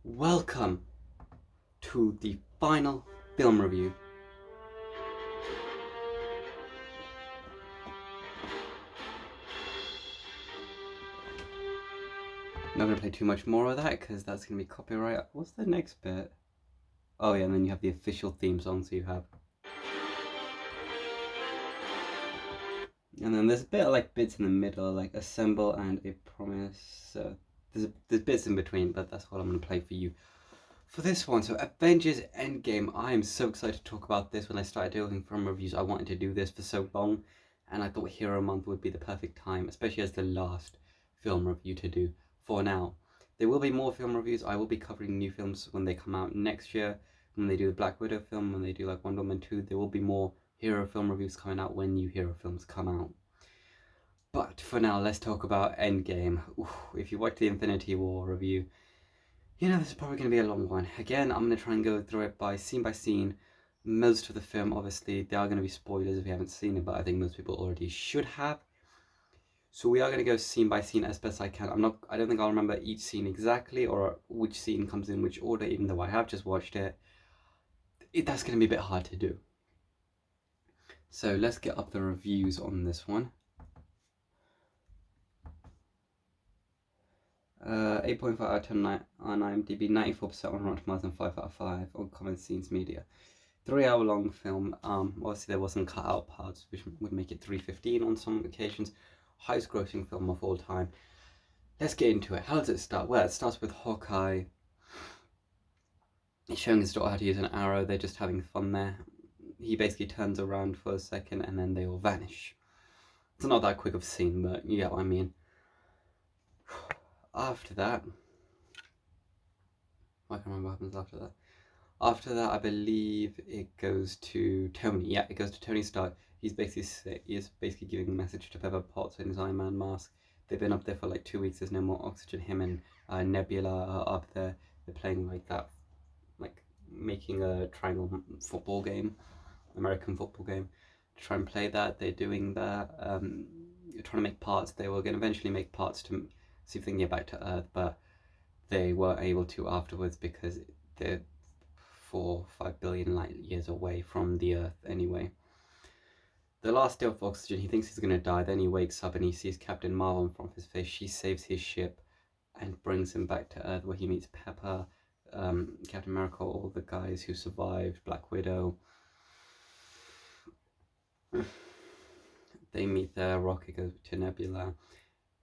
Welcome to the final film review. I'm not going to play too much more of that because that's going to be copyright. What's the next bit? Oh yeah, and then you have the official theme song, so you have. And then there's a bit of like bits in the middle, like Assemble and A Promise. There's bits in between, but that's what I'm going to play for you for this one. So Avengers Endgame. I am so excited to talk about this. When I started doing film reviews, I wanted to do this for so long, and I thought Hero Month would be the perfect time, especially as the last film review to do for now. There will be more film reviews. I will be covering new films when they come out next year. When they do the Black Widow film, when they do like Wonder Woman 2, there will be more hero film reviews coming out when new hero films come out. But for now, let's talk about Endgame. Ooh, if you watch the Infinity War review, you know this is probably going to be a long one. Again, I'm going to try and go through it by scene. Most of the film, obviously, there are going to be spoilers if you haven't seen it, but I think most people already should have. So we are going to go scene by scene as best I can. I don't think I'll remember each scene exactly or which scene comes in which order, even though I have just watched it. That's going to be a bit hard to do. So let's get up the reviews on this one. 8.5 out of 10 on IMDb, 94% on Rotten Tomatoes, and 5 out of 5 on Common Scenes Media. 3 hour long film. Obviously there wasn't cut out parts, which would make it 3:15 on some occasions. Highest grossing film of all time. Let's get into it. How does it start? Well, it starts with Hawkeye. He's showing his daughter how to use an arrow. They're just having fun there. He basically turns around for a second and then they all vanish. It's not that quick of a scene, but you get what I mean. After that, I can't remember what happens after that. After that, I believe it goes to Tony. Yeah, it goes to Tony Stark. He's basically giving a message to Pepper Potts in his Iron Man mask. They've been up there for like 2 weeks. There's no more oxygen. Him and Nebula are up there. They're playing like that, like making a triangle football game, American football game. To try and play that, they're doing that. Trying to make parts. They were going to eventually make parts to see if they can get back to Earth, but they weren't able to afterwards because they're 4-5 billion light years away from the Earth anyway. The last day of oxygen, he thinks he's going to die. Then he wakes up and he sees Captain Marvel in front of his face. She saves his ship and brings him back to Earth, where he meets Pepper, Captain America, all the guys who survived, Black Widow. They meet there. Rocket goes to Nebula.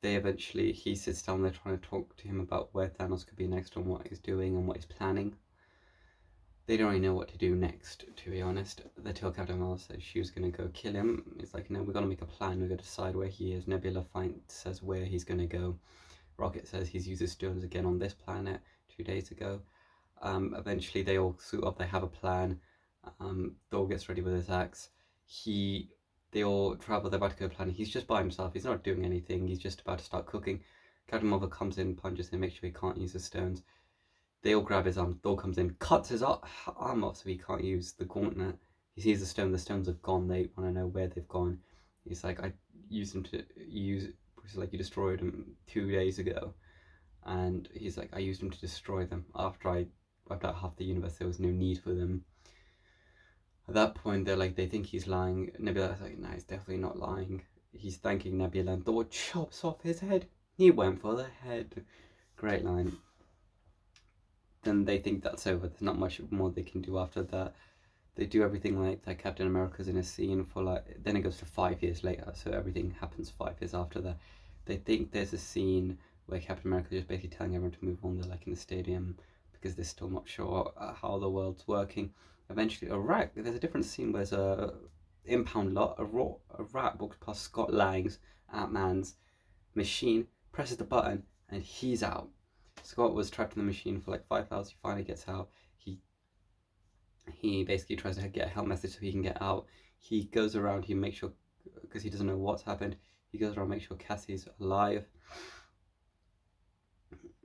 He sits down there trying to talk to him about where Thanos could be next and what he's doing and what he's planning. They don't really know what to do next, to be honest. They tell Captain Marvel says she was going to go kill him. It's like, we're going to make a plan. We're going to decide where he is. Nebula says where he's going to go. Rocket says he's used his stones again on this planet 2 days ago. Eventually, they all suit up. They have a plan. Thor gets ready with his axe. They all travel. They're about to go planning. He's just by himself. He's not doing anything. He's just about to start cooking. Captain Marvel comes in, punches him, makes sure he can't use his stones. They all grab his arm. Thor comes in, cuts his arm off so he can't use the gauntlet. He sees the stone. The stones are gone. They want to know where they've gone. He's like, I used them to use. It's like you destroyed them 2 days ago, and he's like, I used them to destroy them. After I wiped out half the universe, there was no need for them. At that point, they think he's lying. Nebula's like, no, he's definitely not lying. He's thanking Nebula, and Thor chops off his head. He went for the head. Great line. Then they think that's over. There's not much more they can do after that. They do everything like that. Captain America's in a scene for then it goes to 5 years later, so everything happens 5 years after that. They think there's a scene where Captain America is just basically telling everyone to move on. They're like in the stadium because they're still not sure how the world's working. Eventually, there's a different scene where there's a impound lot. A rat walks past Scott Lang's Ant-Man's machine, presses the button, and he's out. Scott was trapped in the machine for like 5 hours. He finally gets out. He basically tries to get a help message so he can get out. He goes around. He makes sure, because he doesn't know what's happened. He goes around, makes sure Cassie's alive.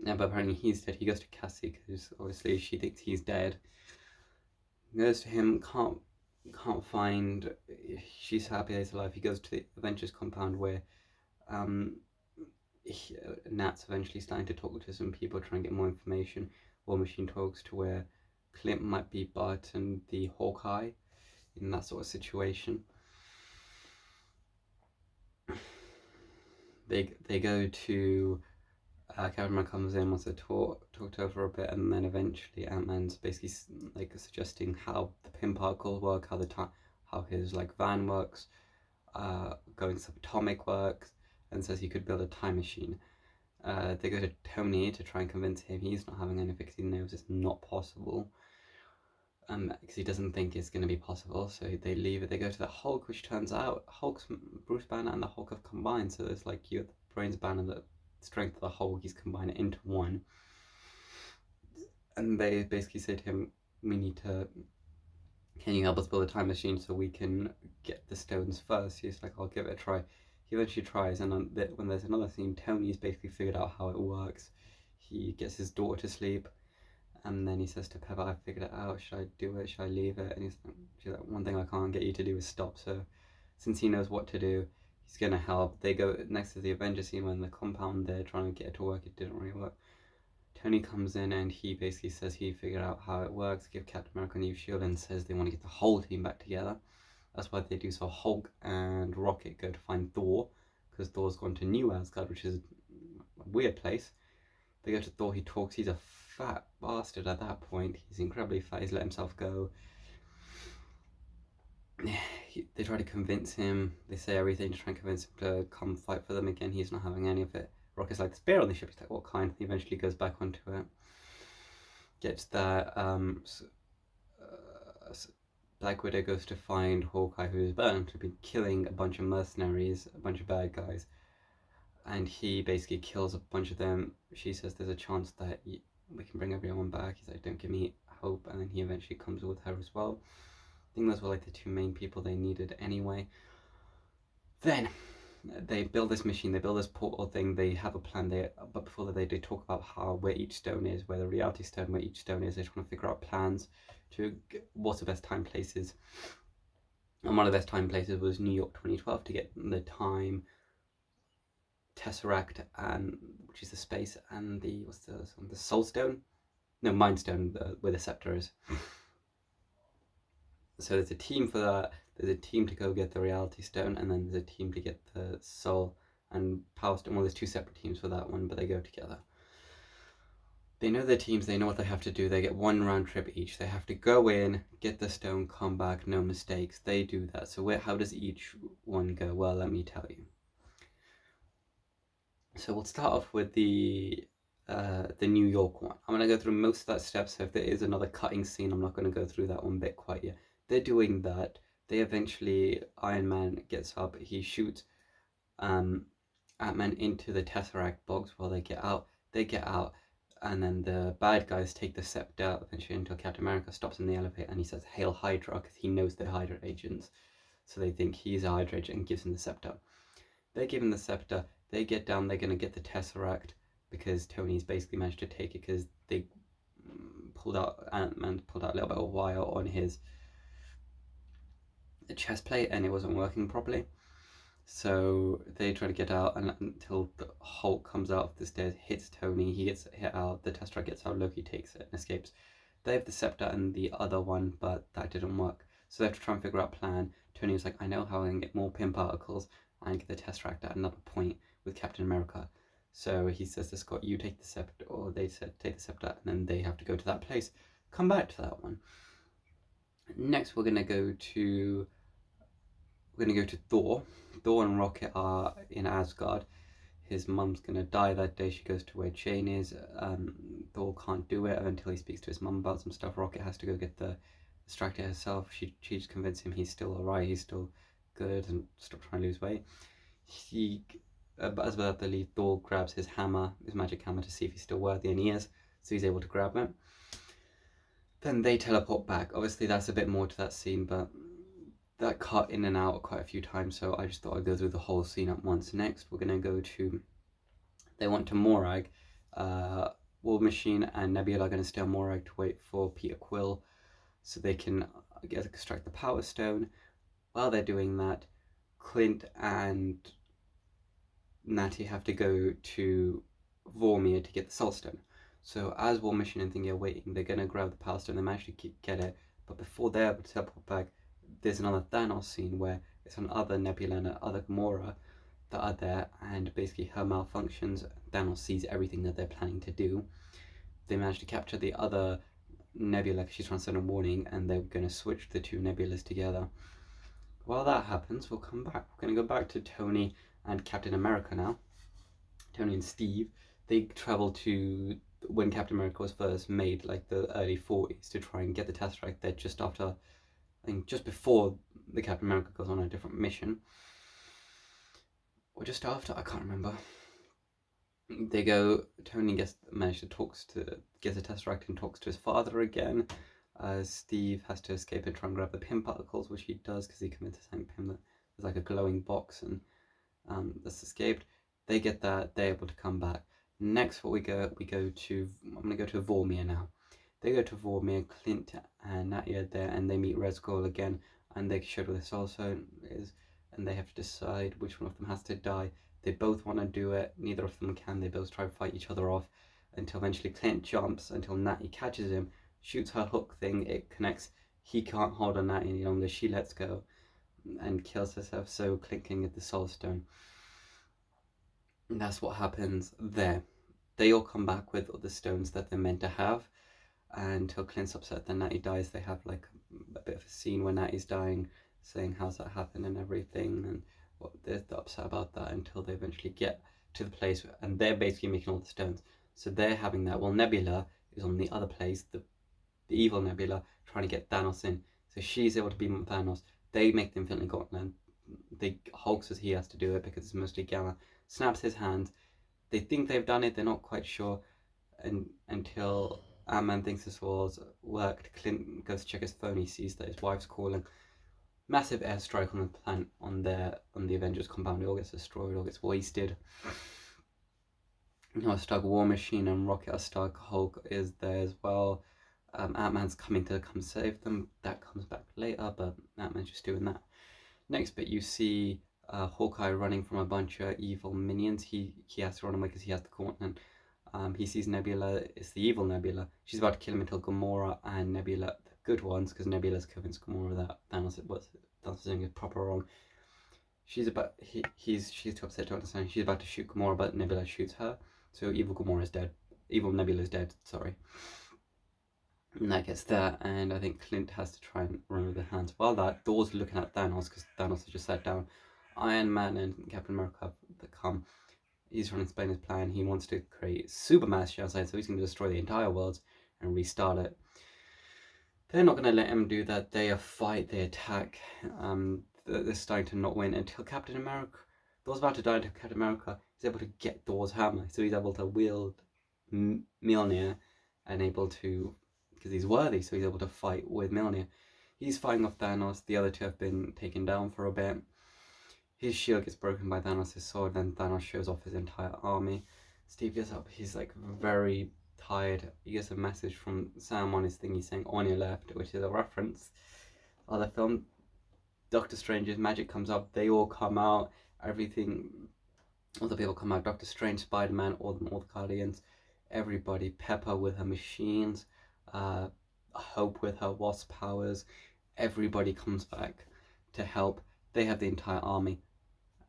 Yeah, but apparently he's dead. He goes to Cassie because obviously she thinks he's dead. Goes to him. Can't find. She's happy he's alive. He goes to the Avengers compound where Nat's eventually starting to talk to some people, trying to get more information. War Machine talks to where Clint might be Bart and the Hawkeye in that sort of situation. They go to Captain America comes in, wants to talk to her for a bit, and then eventually Ant-Man's basically like suggesting how the pin particles work, how his like van works, going subatomic works, and says he could build a time machine. They go to Tony to try and convince him he's not having any because he knows it's not possible. Because he doesn't think it's going to be possible, so they leave it. They go to the Hulk, which turns out Bruce Banner and the Hulk have combined. So there's like you have the brains Banner, the strength of the Hulk. He's combined it into one, and they basically say to him, "We need to. Can you help us build a time machine so we can get the stones first?" He's like, "I'll give it a try." He eventually tries, and when there's another scene, Tony's basically figured out how it works. He gets his daughter to sleep. And then he says to Pepper, "I figured it out. Should I do it? Should I leave it?" And she's like, "One thing I can't get you to do is stop." So since he knows what to do, he's going to help. They go next to the Avengers scene when the compound they're trying to get it to work. It didn't really work. Tony comes in and he basically says he figured out how it works, give Captain America a new shield, and says they want to get the whole team back together. That's what they do. So Hulk and Rocket go to find Thor, because Thor's gone to New Asgard, which is a weird place. They go to Thor, he talks, he's a fat bastard at that point. He's incredibly fat, he's let himself go. They try to convince him, they say everything to try and convince him to come fight for them again. He's not having any of it. Rocket's like, "There's beer on the ship." He's like, "What kind?" He eventually goes back onto it. Gets there, Black Widow goes to find Hawkeye, who's burned to be killing a bunch of mercenaries, a bunch of bad guys. And he basically kills a bunch of them. She says there's a chance that we can bring everyone back. He's like, "Don't give me hope." And then he eventually comes with her as well. I think those were like the two main people they needed anyway. Then they build this machine, they build this portal thing, they have a plan there, but before that they talk about where each stone is, where the reality stone, where each stone is. They're trying to figure out plans to what's the best time places. And one of the best time places was New York 2012 to get the time Tesseract, and which is the space, and the Soul Stone, no, Mind Stone, where the scepter is. So there's a team for that. There's a team to go get the Reality Stone, and then there's a team to get the Soul and Power Stone. Well, there's two separate teams for that one, but they go together. They know their teams. They know what they have to do. They get one round trip each. They have to go in, get the stone, come back, no mistakes. They do that. So how does each one go? Well, let me tell you. So we'll start off with the New York one. I'm going to go through most of that step, so if there is another cutting scene, I'm not going to go through that one bit quite yet. They're doing that. They eventually, Iron Man gets up, he shoots Ant-Man into the Tesseract box while they get out. They get out, and then the bad guys take the scepter eventually until Captain America stops in the elevator and he says, "Hail Hydra," because he knows they're Hydra agents. So they think he's a Hydra agent and gives him the scepter. They give him the scepter. They get down. They're going to get the Tesseract because Tony's basically managed to take it because they Ant-Man pulled out a little bit of wire on his chest plate and it wasn't working properly. So they try to get out until the Hulk comes out of the stairs, hits Tony. He gets hit out. The Tesseract gets out. Loki takes it and escapes. They have the scepter and the other one, but that didn't work. So they have to try and figure out a plan. Tony was like, "I know how I can get more pin particles and get the Tesseract at another point with Captain America." So he says to Scott, "You take the scepter," or they said, "Take the scepter," and then they have to go to that place. Come back to that one. Next, we're gonna go to Thor. Thor and Rocket are in Asgard. His mum's gonna die that day. She goes to where Jane is. Thor can't do it until he speaks to his mum about some stuff. Rocket has to go get the distractor herself. She just convinces him he's still alright, he's still good, and stop trying to lose weight. But as about to leave, Thor grabs his hammer, his magic hammer, to see if he's still worthy, and he is. So he's able to grab it. Then they teleport back. Obviously, that's a bit more to that scene, but that cut in and out quite a few times, so I just thought I'd go through the whole scene at once. Next, we're going to go to, they went to Morag. War Machine and Nebula are going to stay on Morag to wait for Peter Quill so they can extract the Power Stone. While they're doing that, Clint and Natty have to go to Vormir to get the Soul Stone. So as War Machine and Thingy are waiting, they're gonna grab the Power Stone. They manage to get it, but before they're able to teleport back, there's another Thanos scene where it's another Nebula and another Gamora that are there, and basically her malfunctions. Thanos sees everything that they're planning to do. They manage to capture the other Nebula because she's trying to send a warning, and they're going to switch the two Nebulas together. While that happens, we'll come back. We're going to go back to Tony and Captain America now. Tony and Steve, they travel to when Captain America was first made, like the early 40s, to try and get the Tesseract there just after, I think just before the Captain America goes on a different mission. Or just after, I can't remember. They go, Tony manages to gets a Tesseract and talks to his father again. Steve has to escape and try and grab the Pym particles, which he does because he convinces Pym that there's like a glowing box and that's escaped. They get that, they're able to come back. Next, what we go to, I'm going to go to Vormir now. They go to Vormir, Clint and Natty are there, and they meet Red Skull again, and they show where the Soul Stone is, and they have to decide which one of them has to die. They both want to do it, neither of them can, they both try to fight each other off, until eventually Clint jumps, until Natty catches him, shoots her hook thing, it connects, he can't hold on Natty any longer, she lets go, and kills herself, so Clint can get the Soul Stone. And that's what happens there. They all come back with the stones that they're meant to have, and until Clint's upset that Natty dies, they have like a bit of a scene where Natty's dying, saying how's that happened and everything, and what they're upset about that, until they eventually get to the place, and they're basically making all the stones. So they're having that, while Nebula is on the other place, the evil Nebula, trying to get Thanos in. So she's able to beam up Thanos. They make the Infinity Gauntlet. Hulk says he has to do it because it's mostly Gamma. Snaps his hand. They think they've done it, they're not quite sure, and until Ant-Man thinks this was worked. Clint goes to check his phone, he sees that his wife's calling. Massive airstrike on the planet, on the Avengers compound. It all gets destroyed, it all gets wasted. You know, stuck War Machine and Rocket are stuck. Hulk is there as well. Ant-Man's coming to come save them. That comes back later, but Ant-Man's just doing that. Next bit, you see Hawkeye running from a bunch of evil minions. He has to run away because he has the gauntlet. He sees Nebula. It's the evil Nebula. She's about to kill him until Gamora and Nebula, the good ones, because Nebula's convinced Gamora that Thanos was doing it proper wrong. She's too upset to understand. She's about to shoot Gamora, but Nebula shoots her. So evil Gamora is dead. Evil Nebula is dead. Sorry. And that gets there, and I think Clint has to try and remove the hands. While that, Thor's looking at Thanos because Thanos has just sat down. Iron Man and Captain America have come. He's trying to explain his plan. He wants to create supermass outside, so he's going to destroy the entire world and restart it. They're not going to let him do that. They fight, they attack. They're starting to not win until Captain America. Thor's about to die until Captain America is able to get Thor's hammer, so he's able to wield Mjolnir and able to, because he's worthy, so he's able to fight with Mjolnir. He's fighting off Thanos. The other two have been taken down for a bit. His shield gets broken by Thanos' sword, then Thanos shows off his entire army. Steve gets up, he's like very tired. He gets a message from Sam on his thing, he's saying on your left, which is a reference. Other film, Doctor Strange's magic comes up, they all come out, everything, all the people come out, Doctor Strange, Spider-Man, all the Guardians, everybody, Pepper with her machines, Hope with her wasp powers, everybody comes back to help. They have the entire army.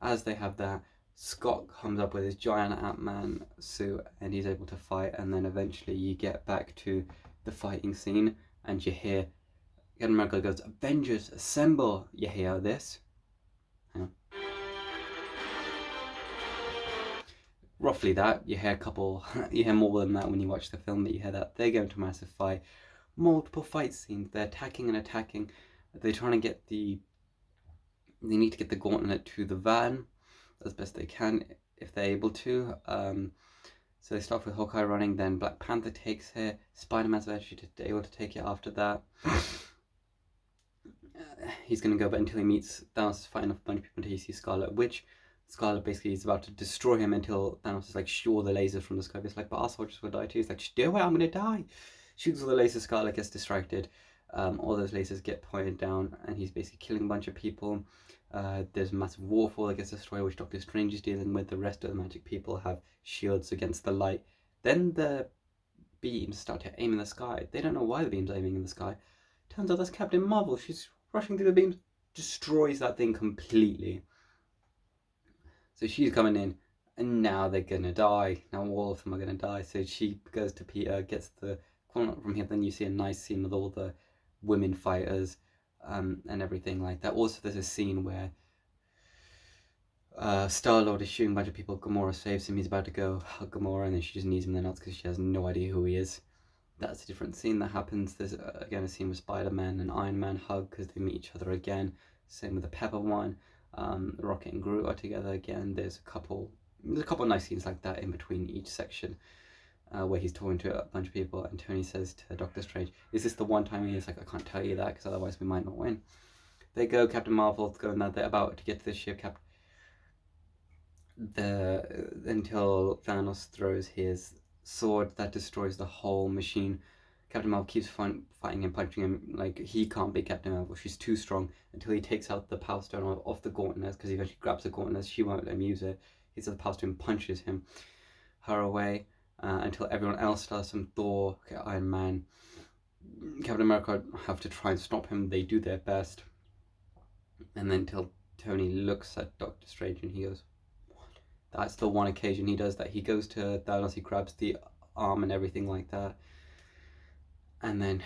As they have that, Scott comes up with his giant Ant-Man suit and he's able to fight, and then eventually you get back to the fighting scene and you hear Captain America goes, Avengers assemble. You hear this? Hang on. Roughly that. You hear a couple, you hear more than that when you watch the film, but you hear that. They go into a massive fight. Multiple fight scenes. They're attacking and attacking. They're trying to get they need to get the gauntlet to the van as best they can if they're able to. So they start with Hawkeye running, then Black Panther takes it, Spider-Man's eventually able to take it after that. He's going to go, but until he meets Thanos, fighting off a bunch of people until he sees Scarlet Witch. Scarlet basically is about to destroy him until Thanos is like, shoot all the lasers from the sky. It's like, but our soldiers will die too. He's like, just do it, I'm going to die. Shoots all the lasers, Scarlet gets distracted. All those lasers get pointed down, and he's basically killing a bunch of people. There's a massive waterfall that gets destroyed, which Doctor Strange is dealing with. The rest of the magic people have shields against the light. Then the beams start to aim in the sky. They don't know why the beam's aiming in the sky. Turns out that's Captain Marvel. She's rushing through the beams, destroys that thing completely. So she's coming in, and now they're gonna die. Now all of them are gonna die. So she goes to Peter, gets the quantum from here. Then you see a nice scene with all the women fighters, and everything like that. Also, there's a scene where Star-Lord is shooting a bunch of people. Gamora saves him. He's about to go hug Gamora, and then she just knees him in the nuts because she has no idea who he is. That's a different scene that happens. There's again a scene with Spider-Man and Iron Man hug because they meet each other again. Same with the Pepper one. Rocket and Groot are together again. There's a couple nice scenes like that in between each section, where he's talking to a bunch of people, and Tony says to Doctor Strange, "Is this the one time?" He's like, "I can't tell you that because otherwise we might not win." They go. Captain Marvel's going now. They're about to get to the ship. Until Thanos throws his sword that destroys the whole machine. Captain Marvel keeps fighting and punching him like he can't beat Captain Marvel. She's too strong until he takes out the Power Stone off the Gauntlet because eventually grabs the Gauntlet. She won't let him use it. He says the Power Stone punches her away until everyone else does. Some Thor, Iron Man, Captain America have to try and stop him. They do their best, and then until Tony looks at Doctor Strange and he goes, that's the one occasion he does that. He goes to Thanos, he grabs the arm and everything like that, and then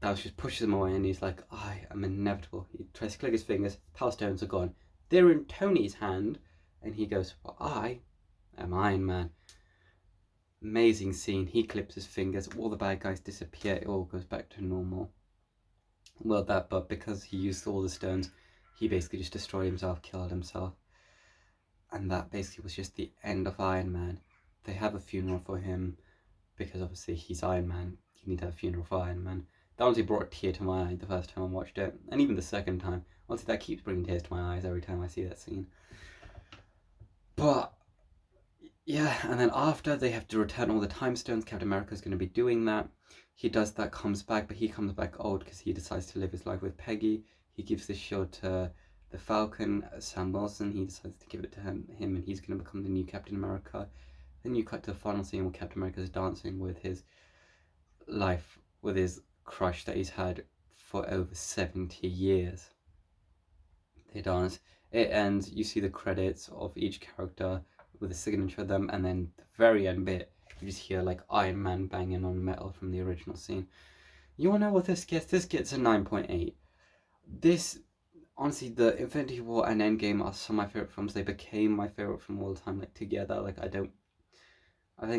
Thanos just pushes him away, and he's like, "I am inevitable." He tries to click his fingers. Power stones are gone. They're in Tony's hand, and he goes, "Well, I am Iron Man." Amazing scene. He clips his fingers. All the bad guys disappear. It all goes back to normal. Well, but because he used all the stones, he basically just destroyed himself, killed himself. And that basically was just the end of Iron Man. They have a funeral for him because obviously he's Iron Man. You need to have a funeral for Iron Man. That honestly brought a tear to my eye the first time I watched it, and even the second time. Honestly, that keeps bringing tears to my eyes every time I see that scene. But yeah, and then after they have to return all the time stones, Captain America's going to be doing that. He does that, comes back, but he comes back old because he decides to live his life with Peggy. He gives this shield to the Falcon, Sam Wilson. He decides to give it to him, and he's going to become the new Captain America. Then you cut to the final scene where Captain America is dancing with his life, with his crush that he's had for over 70 years. They dance. It ends. You see the credits of each character with a signature of them, and then the very end bit, you just hear like Iron Man banging on metal from the original scene. You wanna know what this gets? This gets a 9.8. This, honestly, the Infinity War and Endgame are some of my favorite films. They became my favorite from all the time, like together. Like I think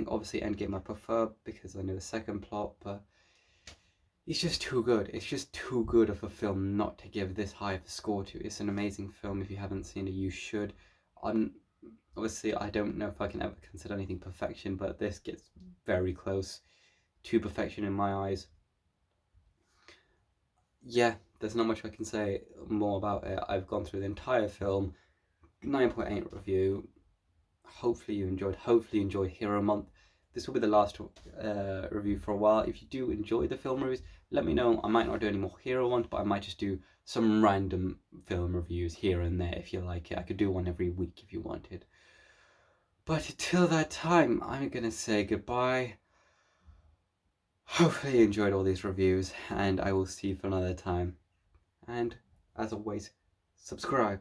obviously Endgame I prefer because I know the second plot, but it's just too good. It's just too good of a film not to give this high of a score to. It's an amazing film. If you haven't seen it, you should. Obviously, I don't know if I can ever consider anything perfection, but this gets very close to perfection in my eyes. Yeah, there's not much I can say more about it. I've gone through the entire film, 9.8 review. Hopefully you enjoyed. Hopefully you enjoyed Hero Month. This will be the last review for a while. If you do enjoy the film reviews, let me know. I might not do any more Hero ones, but I might just do some random film reviews here and there if you like it. I could do one every week if you wanted. But until that time, I'm gonna say goodbye. Hopefully you enjoyed all these reviews, and I will see you for another time. And as always, subscribe.